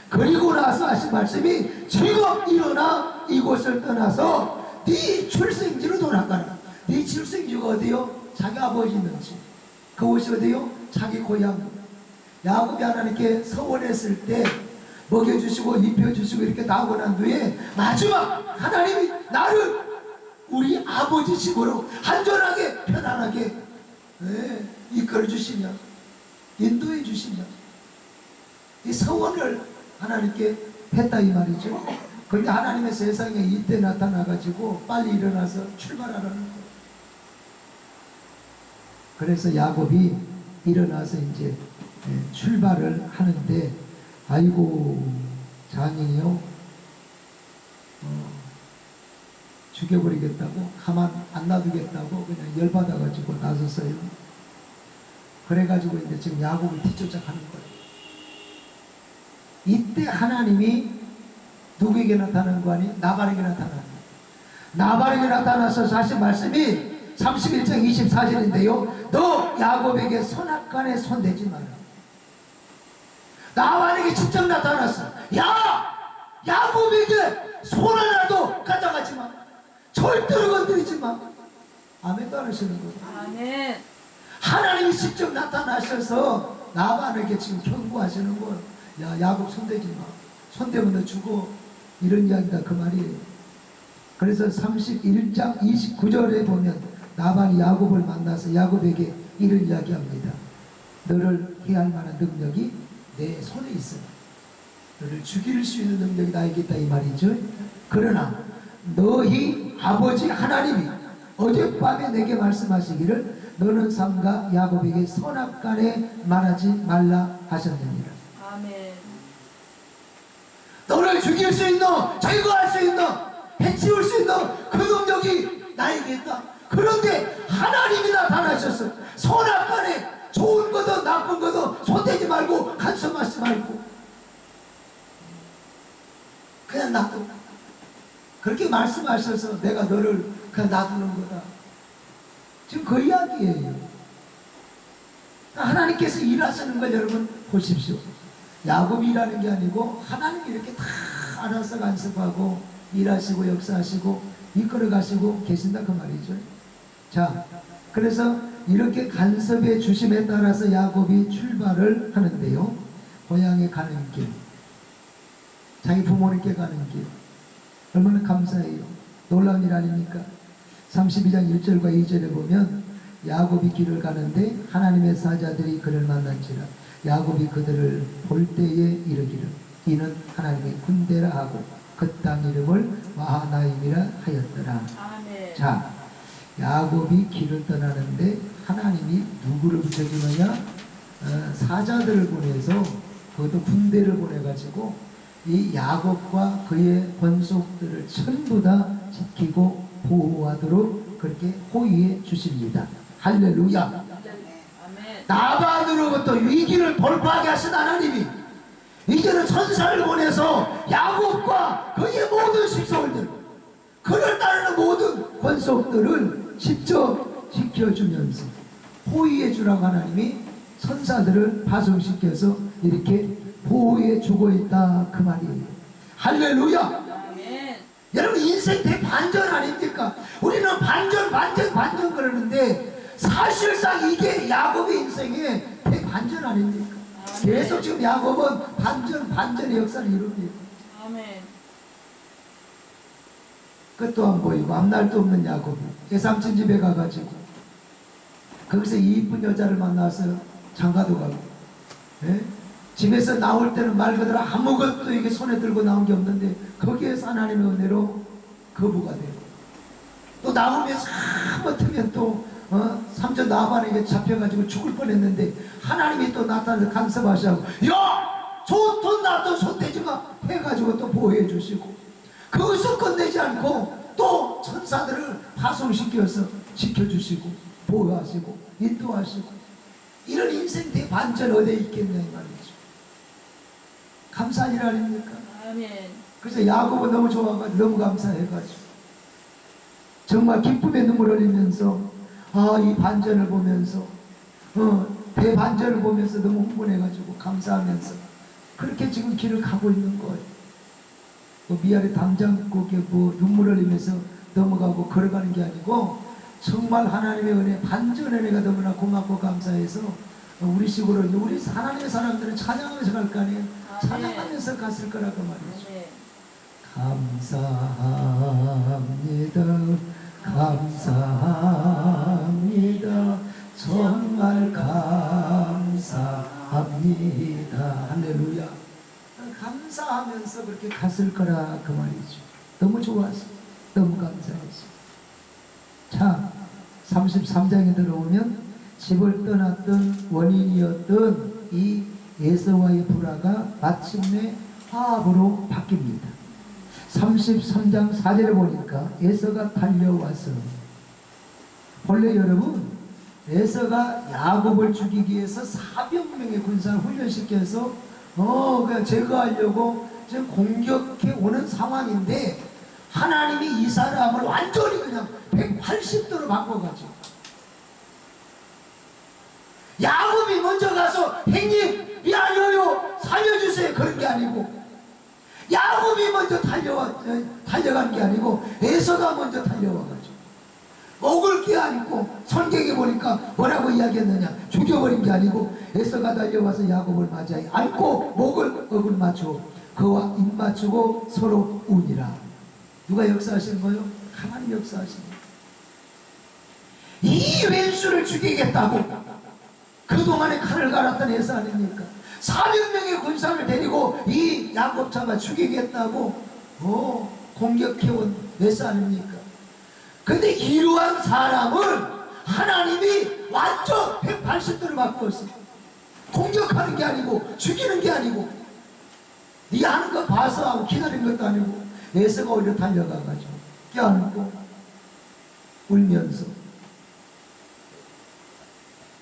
그리고 나서 하신 말씀이 지금 일어나 이곳을 떠나서 네 출생지로 돌아가라. 네 출생지가 어디요? 자기 아버지 있는 집. 그곳이 어디요? 자기 고향. 야곱이 하나님께 서원했을 때 먹여주시고 입혀주시고 이렇게 다 하고 난 뒤에 마지막 하나님이 나를 우리 아버지식으로 안전하게 편안하게 이끌어 주시며 인도해 주시며 이 서원을 하나님께 했다 이 말이죠. 그런데 하나님의 세상에 이때 나타나가지고 빨리 일어나서 출발하라는 거예요. 그래서 야곱이 일어나서 이제 출발을 하는데 아이고 장인이요 죽여버리겠다고 가만 안 놔두겠다고 그냥 열받아가지고 나섰어요. 그래가지고 이제 지금 야곱을 뒤쫓아가는 거예요. 이때 하나님이 누구에게 나타난 거 아니? 나발에게 나타난 거예요. 나발에게 나타나서 사실 말씀이 31장 24절인데요. 너 야곱에게 선악간에 손대지 마라. 나발에게 직접 나타났어. 야! 야곱에게 손하나도 가져가지 마. 절대로 건드리지 마. 아멘 따르시는 거죠. 아멘. 하나님이 직접 나타나셔서 나발에게 지금 경고하시는 거예요. 야, 야곱 손대지 마. 손대면 너 죽어. 이런 이야기다 그 말이에요. 그래서 31장 29절에 보면 나발이 야곱을 만나서 야곱에게 이런 이야기합니다. 너를 해할 만한 능력이 내 손에 있으나 너를 죽일 수 있는 능력이 나에게 있다 이 말이죠. 그러나 너희 아버지 하나님이 어젯밤에 내게 말씀하시기를 너는 삼가 야곱에게 선악간에 말하지 말라 하셨느니라. 아멘. 너를 죽일 수 있는, 제거할 수 있는, 해치울 수 있는 그 능력이 나에게 있다. 그런데 하나님이 나타나셔서 선악간에 좋은 거든 나쁜 거든 손대지 말고 간섭하지 말고 그냥 놔둬. 그렇게 말씀하셔서 내가 너를 그냥 놔두는 거다. 지금 그 이야기예요. 하나님께서 일하시는 걸 여러분 보십시오. 야곱이 일하는 게 아니고 하나님이 이렇게 다 알아서 간섭하고 일하시고 역사하시고 이끌어 가시고 계신다 그 말이죠. 자, 그래서 이렇게 간섭의 주심에 따라서 야곱이 출발을 하는데요. 고향에 가는 길, 자기 부모님께 가는 길, 얼마나 감사해요. 놀라운 일 아닙니까? 32장 1절과 2절에 보면 야곱이 길을 가는데 하나님의 사자들이 그를 만난지라 야곱이 그들을 볼 때에 이르기를 이는 하나님의 군대라 하고 그 땅 이름을 마하나임이라 하였더라. 아멘. 자, 야곱이 길을 떠나는데 하나님이 누구를 붙여주느냐? 사자들을 보내서 그것도 군대를 보내가지고 이 야곱과 그의 권속들을 전부 다 지키고 보호하도록 그렇게 호위해 주십니다. 할렐루야. 아멘. 나반으로부터 위기를 돌파하게 하신 하나님이 이제는 천사를 보내서 야곱과 그의 모든 식솔들 그를 따르는 모든 권속들을 직접 지켜주면서 호위해 주라고 하나님이 천사들을 파송시켜서 이렇게 보호해 주고 있다 그 말이에요. 할렐루야. 아멘. 여러분 인생 대반전 아닙니까? 우리는 반전 그러는데 사실상 이게 야곱의 인생의 대반전 아닙니까? 계속 지금 야곱은 반전의 역사를 이룹니다. 아멘. 끝도 안 보이고 앞날도 없는 야곱이 외삼촌 집에 가가지고 거기서 이쁜 여자를 만나서 장가도 가고 집에서 나올 때는 말 그대로 아무것도 이게 손에 들고 나온 게 없는데 거기에서 하나님의 은혜로 거부가 되고 또 나오면서 하마터면 또 삼촌 나반에게 잡혀가지고 죽을 뻔했는데 하나님이 또 나타나서 간섭하시고 야! 돈 나도 손대지 마! 해가지고 또 보호해 주시고 거기서 끝내지 않고 또 천사들을 파송시켜서 지켜주시고 보호하시고 인도하시고 이런 인생 대반전 어디에 있겠냐 이 말이죠. 감사한 일 아닙니까? 아멘. 그래서 야곱은 너무 좋아가지고 너무 감사해가지고 정말 기쁨의 눈물 흘리면서 이 반전을 보면서 대반전을 보면서 너무 흥분해가지고 감사하면서 그렇게 지금 길을 가고 있는 거예요. 미아리 담장국에 눈물 흘리면서 넘어가고 걸어가는 게 아니고 정말 하나님의 은혜 반전 은혜가 너무나 고맙고 감사해서 우리 식으로 이제 우리 하나님의 사람들은 찬양하면서 갈 거 아니에요. 아멘. 찬양하면서 갔을 거라고 말이죠. 아멘. 감사합니다. 감사합니다. 정말 감사합니다. 할렐루야. 감사하면서 그렇게 갔을 거라 그 말이죠. 너무 좋아서, 너무 감사해서. 자, 33장에 들어오면 집을 떠났던 원인이었던 이 에서와의 불화가 마침내 화합으로 바뀝니다. 33장 4절에 보니까 에서가 달려와서, 원래 여러분 에서가 야곱을 죽이기 위해서 400명의 군사를 훈련시켜서 그냥 제거하려고 지금 공격해 오는 상황인데, 하나님이 이 사람을 완전히 그냥 180도로 바꿔가지고, 야곱이 먼저 가서 형님 미안해요 살려주세요 그런 게 아니고, 야곱이 먼저 달려간 게 아니고 에서가 먼저 달려와가지고 목을 껴안고, 성경에 보니까 뭐라고 이야기했느냐, 죽여버린 게 아니고 에서가 달려와서 야곱을 맞아 안고 목을 맞추고 그와 입 맞추고 서로 우니라. 누가 역사하시는 거예요? 하나님 역사하시는 거예요. 이 왼수를 죽이겠다고 그동안에 칼을 갈았던 에서 아닙니까? 400명의 군사를 데리고 이 야곱 잡아 죽이겠다고 공격해온 에서 아닙니까? 근데 이러한 사람을 하나님이 완전 180도를 바꾸었어요. 공격하는 게 아니고 죽이는 게 아니고, 네 하는 거 봐서 하고 기다린 것도 아니고, 에서가 오히려 달려가가지고 껴안고 울면서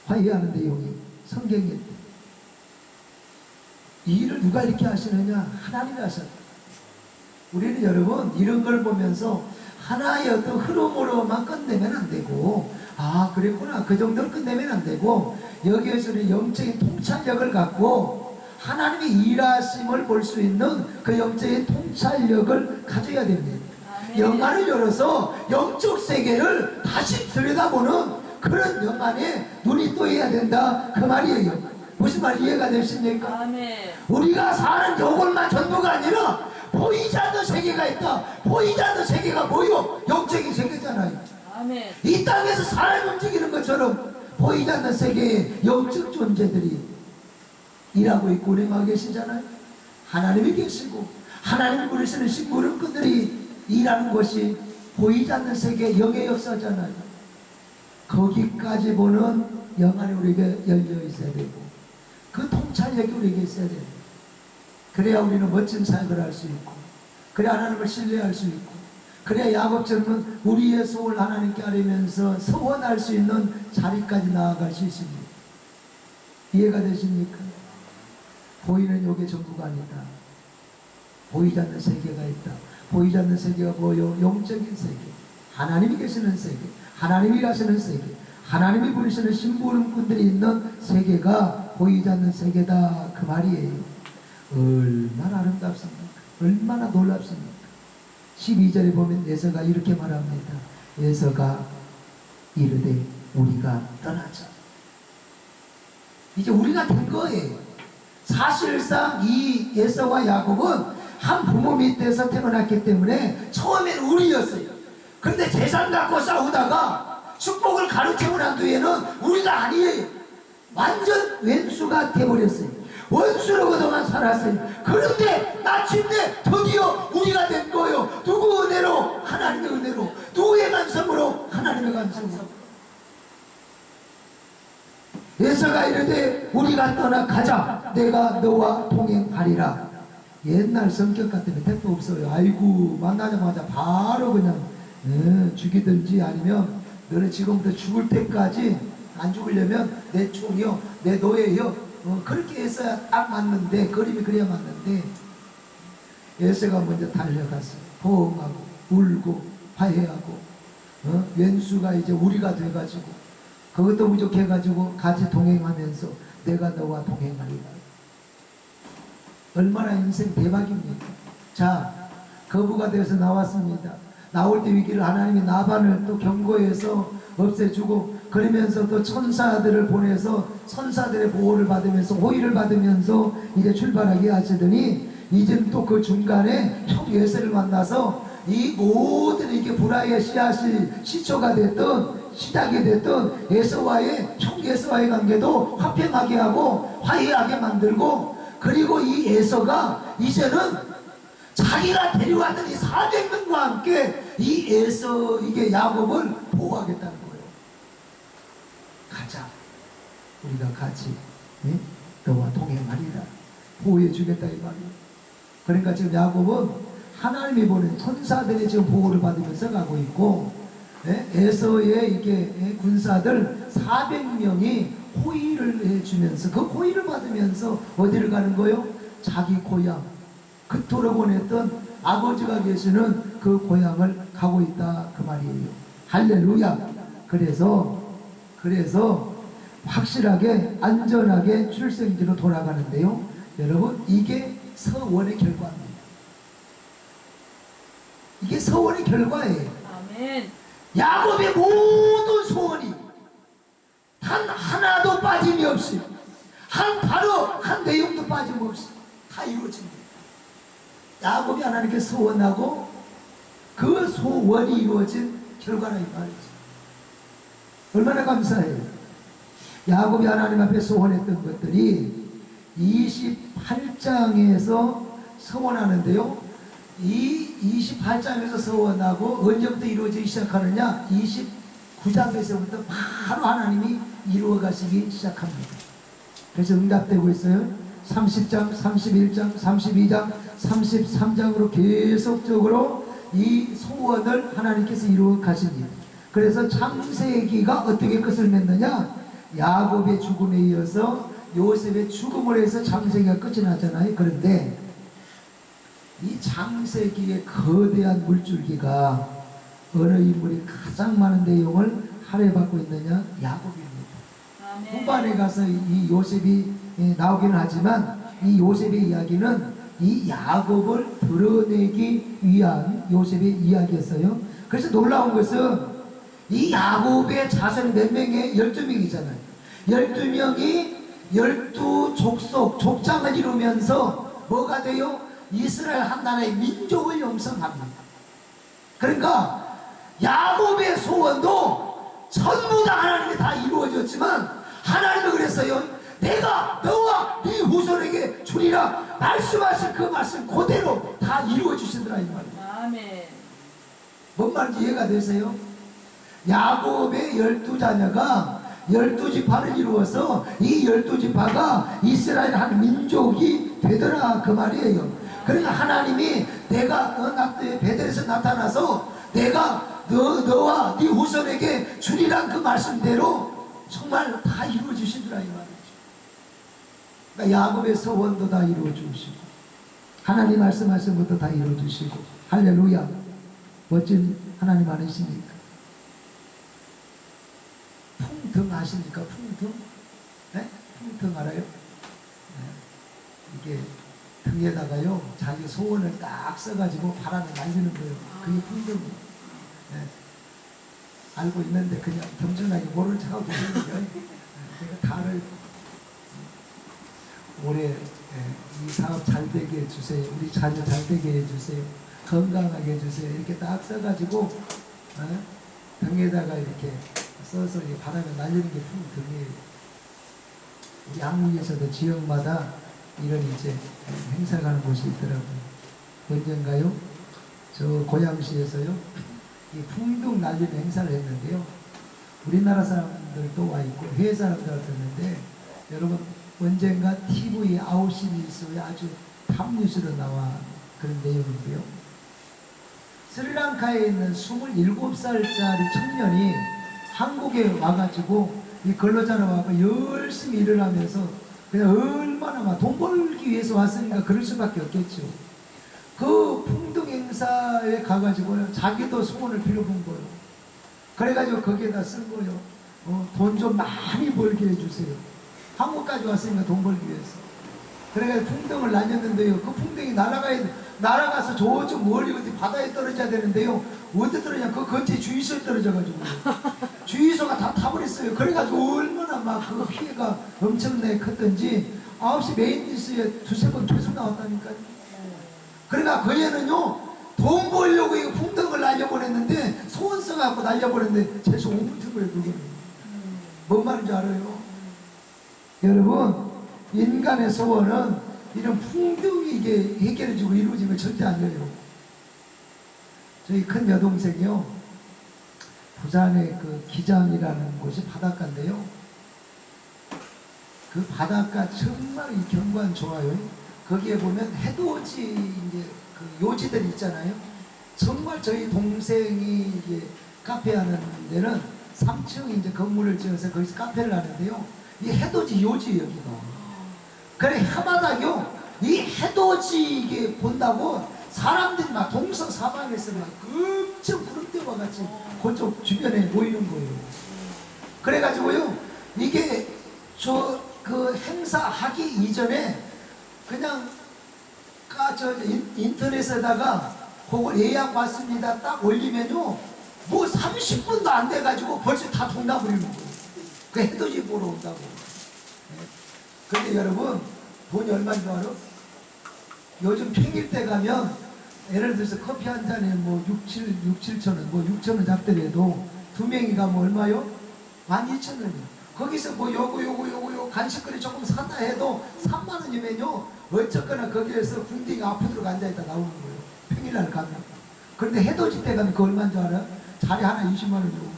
화해하는 내용이 성경에 있대. 이 일을 누가 이렇게 하시느냐? 하나님이 하셨다. 우리는 여러분 이런 걸 보면서 하나의 어떤 흐름으로만 끝내면 안 되고, 아 그랬구나 그 정도로 끝내면 안 되고, 여기에서는 영적인 통찰력을 갖고 하나님의 일하심을 볼 수 있는 그 영적인 통찰력을 가져야 됩니다. 아멘. 영안을 열어서 영적 세계를 다시 들여다보는 그런 영안에 눈이 떠야 된다 그 말이에요. 무슨 말 이해가 되십니까? 아멘. 우리가 사는 요것만 전부가 아니라 보이지 않는 세계가 있다. 보이지 않는 세계가 뭐요? 영적인 세계잖아요. 아멘. 이 땅에서 사람이 움직이는 것처럼 보이지 않는 세계에 영적 존재들이 일하고 있고 운행하고 계시잖아요. 하나님이 계시고 하나님이 부르시는 식물꾼들이 일하는 것이 보이지 않는 세계 영의 역사잖아요. 거기까지 보는 영안이 우리에게 열려 있어야 되고, 그 통찰력이 우리에게 있어야 돼요. 그래야 우리는 멋진 삶을 할 수 있고, 그래야 하나님을 신뢰할 수 있고, 그래야 야곱처럼 우리의 소원을 하나님께 아뢰면서 서원할 수 있는 자리까지 나아갈 수 있습니다. 이해가 되십니까? 보이는 요게 전부가 아니다. 보이지 않는 세계가 있다. 보이지 않는 세계가 뭐요? 영적인 세계, 하나님이 계시는 세계, 하나님이 일하시는 세계, 하나님이 부르시는 신부름꾼들이 있는 세계가 보이지 않는 세계다 그 말이에요. 얼마나 아름답습니까? 얼마나 놀랍습니까? 12절에 보면 에서가 이렇게 말합니다. 에서가 이르되 우리가 떠나자. 이제 우리가 된 거예요. 사실상 이 에서와 야곱은 한 부모 밑에서 태어났기 때문에 처음엔 우리였어요. 그런데 재산 갖고 싸우다가 축복을 가르치고 난 뒤에는 우리가 아니에요. 완전 왼수가 돼버렸어요. 원수로 그동안 살았어요. 그런데 마침내 드디어 우리가 된 거예요. 누구 은혜로? 하나님의 은혜로. 누구의 간섭으로? 하나님의 간섭으로. 에서가 이르되 우리가 떠나가자. 내가 너와 동행하리라. 옛날 성격 같으면 택도 없어요. 아이고 만나자마자 바로 그냥 죽이든지, 아니면 너는 지금부터 죽을 때까지 안 죽으려면 내 총이요 내 노예요, 그렇게 해서야 딱 맞는데, 그림이 그래야 맞는데, 에서가 먼저 달려가서 호응하고 울고 화해하고, 왼수가 이제 우리가 돼가지고 그것도 부족해가지고 같이 동행하면서 내가 너와 동행하리라. 얼마나 인생 대박입니까? 자, 거부가 되어서 나왔습니다. 나올 때 위기를 하나님이 나반을 또 경고해서 없애주고, 그러면서 또 천사들을 보내서 천사들의 보호를 받으면서 호의를 받으면서 이제 출발하게 하시더니, 이제는 또 그 중간에 형 예세를 만나서 이 모든 이게 불화의 씨앗이 시초가 됐던, 시작이 됐던 에서와의 형 에서와의 관계도 화평하게 하고 화해하게 만들고, 그리고 이 에서가 이제는 자기가 데려왔던 이 400명과 함께 이 에서 이게 야곱을 보호하겠다는 거예요. 가자, 우리가 같이 너와 동행하리라, 보호해 주겠다 이 말이에요. 그러니까 지금 야곱은 하나님이 보낸 천사들이 지금 보호를 받으면서 가고 있고, 에서의 이게 군사들 400명이 호의를 해주면서 그 호의를 받으면서 어디를 가는 거요? 자기 고향, 그토록 보냈던 아버지가 계시는 그 고향을 가고 있다 그 말이에요. 할렐루야. 그래서 확실하게 안전하게 출생지로 돌아가는데요, 여러분, 이게 서원의 결과입니다. 이게 서원의 결과예요. 아멘. 야곱의 모든 소원이 단 하나도 빠짐이 없이, 바로 한 내용도 빠짐없이 다 이루어집니다. 야곱이 하나님께 소원하고 그 소원이 이루어진 결과라 이 말이죠. 얼마나 감사해요. 야곱이 하나님 앞에 소원했던 것들이 28장에서 서원하는데요, 이 28장에서 서원하고 언제부터 이루어지기 시작하느냐, 29장에서부터 바로 하나님이 이루어 가시기 시작합니다. 그래서 응답되고 있어요. 30장, 31장, 32장, 33장으로 계속적으로 이 소원을 하나님께서 이루어 가십니다. 그래서 창세기가 어떻게 끝을 맺느냐, 야곱의 죽음에 이어서 요셉의 죽음을 해서 창세기가 끝이 나잖아요. 그런데 이 창세기의 거대한 물줄기가 어느 인물이 가장 많은 내용을 할애받고 있느냐, 야곱입니다. 아멘. 후반에 가서 이 요셉이 나오기는 하지만 이 요셉의 이야기는 이 야곱을 드러내기 위한 요셉의 이야기였어요. 그래서 놀라운 것은 이 야곱의 자손이 몇 명이에요? 12명이잖아요. 12명이 12족속, 족장을 이루면서 뭐가 돼요? 이스라엘 한 나라의 민족을 형성합니다. 그러니까 야곱의 소원도 전부 다 하나님이 다 이루어졌지만, 하나님은 그랬어요. 내가 너와 네 후손에게 주리라 말씀하신 그 말씀 그대로 다 이루어주시더라 이 말이에요. 아멘. 뭔 말인지 이해가 되세요? 야곱의 12자녀가 12지파를 이루어서 이 12지파가 이스라엘 한 민족이 되더라 그 말이에요. 그러니까 하나님이 내가 베델에서 나타나서 내가 너와 네 후손에게 주리란 그 말씀대로 정말 다 이루어주시더라 이 말이죠. 그러니까 야곱의 소원도 다 이루어주시고 하나님 말씀하신 것도 다 이루어주시고, 할렐루야. 멋진 하나님 아니십니까? 풍등 아십니까? 풍등? 네? 풍등 알아요? 네. 이게 등에다가요 자기 소원을 딱 써가지고 바람에 날리는 거예요. 그게 풍등이에요. 네. 알고 있는데 그냥 겸손하게 모른 척하고 계시는 거예요. 제가 다를 올해 이 사업 잘 되게 해주세요. 우리 자녀 잘 되게 해주세요. 건강하게 해주세요. 이렇게 딱 써가지고 등에다가 이렇게 써서 바람에 날리는 게 풍등이에요. 우리 한국에서도 지역마다 이런 이제 행사가 하는 곳이 있더라고요. 언젠가요? 저 고양시에서요, 이 풍등 날리는 행사를 했는데요. 우리나라 사람들도 와 있고 해외 사람들 왔는데, 여러분 언젠가 TV 9시 뉴스에 아주 탑뉴스로 나와 그런 내용인데요. 스리랑카에 있는 27살짜리 청년이 한국에 와가지고 이 근로자로 와서 열심히 일을 하면서 그냥 얼마나 막 돈 벌기 위해서 왔으니까 그럴 수밖에 없겠죠. 그 풍등 행사에 가가지고 자기도 소원을 빌어본 거예요. 그래가지고 거기에다 쓴 거예요. 돈 좀 많이 벌게 해주세요. 한국까지 왔으니까 돈 벌기 위해서. 그래가지고 풍등을 날렸는데요, 그 풍등이 날아가야 돼. 날아가서 저쪽 멀리 어디 바다에 떨어져야 되는데요. 어디 떨어지냐? 그 근처에 주유소에 떨어져가지고 주유소가 다 타버렸어요. 그래가지고 얼마나 막 그 피해가 엄청나게 컸던지 9시 메인 뉴스에 두세 번 계속 나왔다니까요. 그러니까 그 애는요 돈 벌려고 이거 풍덩을 날려보냈는데 소원 써갖고 날려보냈는데 재수 오물튼 거예요. 그거는 뭔 말인지 알아요? 여러분 인간의 소원은 이런 풍덩이 이게 해결해주고 이루어지면 절대 안 돼요. 저희 큰 여동생이요 부산의 그 기장이라는 곳이 바닷가인데요. 그 바닷가 정말 이 경관 좋아요. 거기에 보면 해돋이 이제 그 요지들 있잖아요. 정말 저희 동생이 이제 카페 하는 데는 3층 이제 건물을 지어서 거기서 카페를 하는데요. 이 해돋이 요지예요, 여기가. 그래 해바닥이요. 이 해돋이 이게 본다고 사람들이 막 동서사방에서 막 엄청 구름대와 같이 그쪽 주변에 모이는 거예요. 그래가지고요 이게 저 그 행사하기 이전에 그냥 인터넷에다가 그걸 예약 받습니다 딱 올리면요 뭐 30분도 안 돼가지고 벌써 다 동나버리는 거예요. 그 해돋이 보러 온다고. 근데 여러분 돈이 얼마인 줄 알아? 요즘 평일 때 가면 예를 들어서 커피 한 잔에 뭐 7천 원, 뭐 6천 원 잡더라도 두 명이 가면 얼마요? 12,000원이요. 거기서 뭐 요거 간식거리 조금 산다 해도 3만 원이면요 어쨌거나 거기에서 궁디가 앞으로 앉아있다 나오는 거예요. 평일날 가면. 그런데 해돋이 때 가면 그 얼마인 줄 알아? 자리 하나 20만 원이고.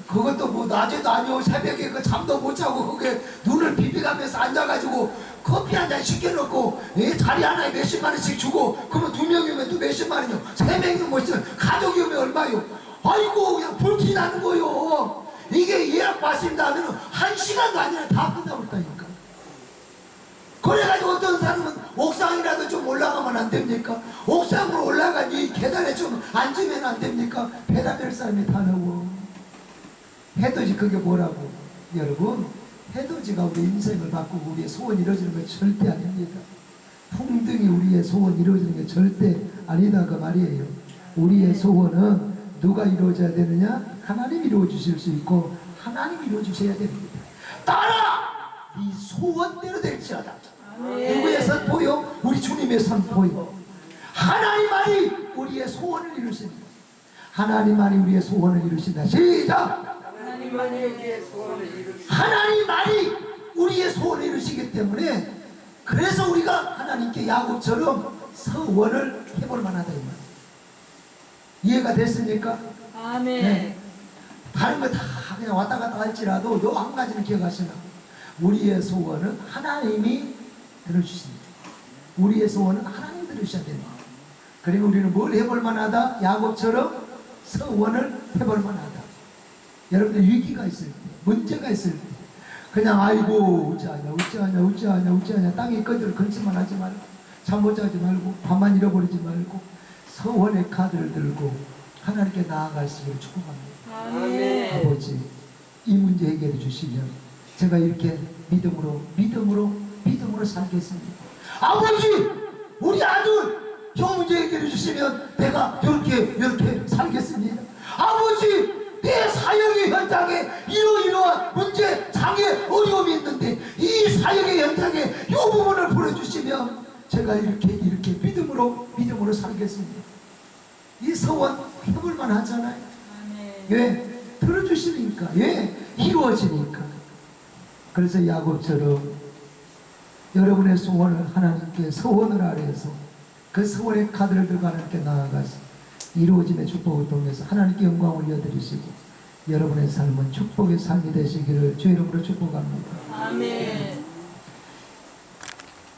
그것도 뭐 낮에도 아니고 새벽에 그 잠도 못 자고 거기에 눈을 비비가면서 앉아가지고 커피 한 잔 시켜놓고 자리 하나에 몇십만 원씩 주고 그러면 두 명이면 또 몇십만 원이요. 세 명이면 뭐 가족이 오면 얼마요? 아이고 그냥 불티 나는 거요. 이게 예약 받습니다 하면 한 시간도 아니라 다 끝나버렸다니까. 그래가지고 어떤 사람은 옥상이라도 좀 올라가면 안 됩니까? 옥상으로 올라가니 계단에 좀 앉으면 안 됩니까? 배달될 사람이 다 나오고. 해돋이 그게 뭐라고? 여러분 해돋이가 우리 인생을 바꾸고 우리의 소원이 이루어지는 건 절대 아닙니다. 풍등이 우리의 소원이 이루어지는 게 절대 아니다 그 말이에요. 우리의 소원은 누가 이루어져야 되느냐? 하나님이 이루어주실 수 있고 하나님이 이루어주셔야 됩니다. 따라 이 소원대로 될지어다. 누구의 선포요? 우리 주님의 선포요. 하나님만이 우리의 소원을 이루십니다. 하나님만이 우리의 소원을 이루신다. 시작! 하나님만이 우리의 소원을 이루시기 때문에 그래서 우리가 하나님께 야곱처럼 서원을 해볼 만하다 이 말. 이해가 됐습니까? 아멘. 네. 다른 거 다 그냥 왔다 갔다 할지라도 요 한 가지는 기억하시라고. 우리의 소원은 하나님이 들어주십니다. 우리의 소원은 하나님이 들어주셔야 됩니다. 그리고 우리는 뭘 해볼 만하다? 야곱처럼 서원을 해볼 만하다. 여러분들 위기가 있을 때, 문제가 있을 때 그냥 아이고 어찌하냐 땅에 꺼들 건치만 하지 말고 잠 못 자지 말고 밥만 잃어버리지 말고 서원의 카드를 들고 하나님께 나아갈 수 있기를 축복합니다. 아멘. 아버지 이 문제 해결해 주시면 제가 이렇게 믿음으로 살겠습니다. 아버지 우리 아들 형 문제 해결해 주시면 내가 이렇게 살겠습니다. 아버지 내 사역의 현장에 이러이러한 문제, 장애, 어려움이 있는데 이 사역의 현장에 이 부분을 보내주시면 제가 이렇게 믿음으로 살겠습니다. 이 서원 해볼만 하잖아요. 왜? 들어주시니까. 왜? 이루어지니까. 그래서 야곱처럼 여러분의 소원을 하나님께 서원을 아래에서 그 서원의 카드를 들고 하나님께 나아가서 이루어짐의 축복을 통해서 하나님께 영광을 올려드리시고 여러분의 삶은 축복의 삶이 되시기를 주의 이름으로 축복합니다. 아멘.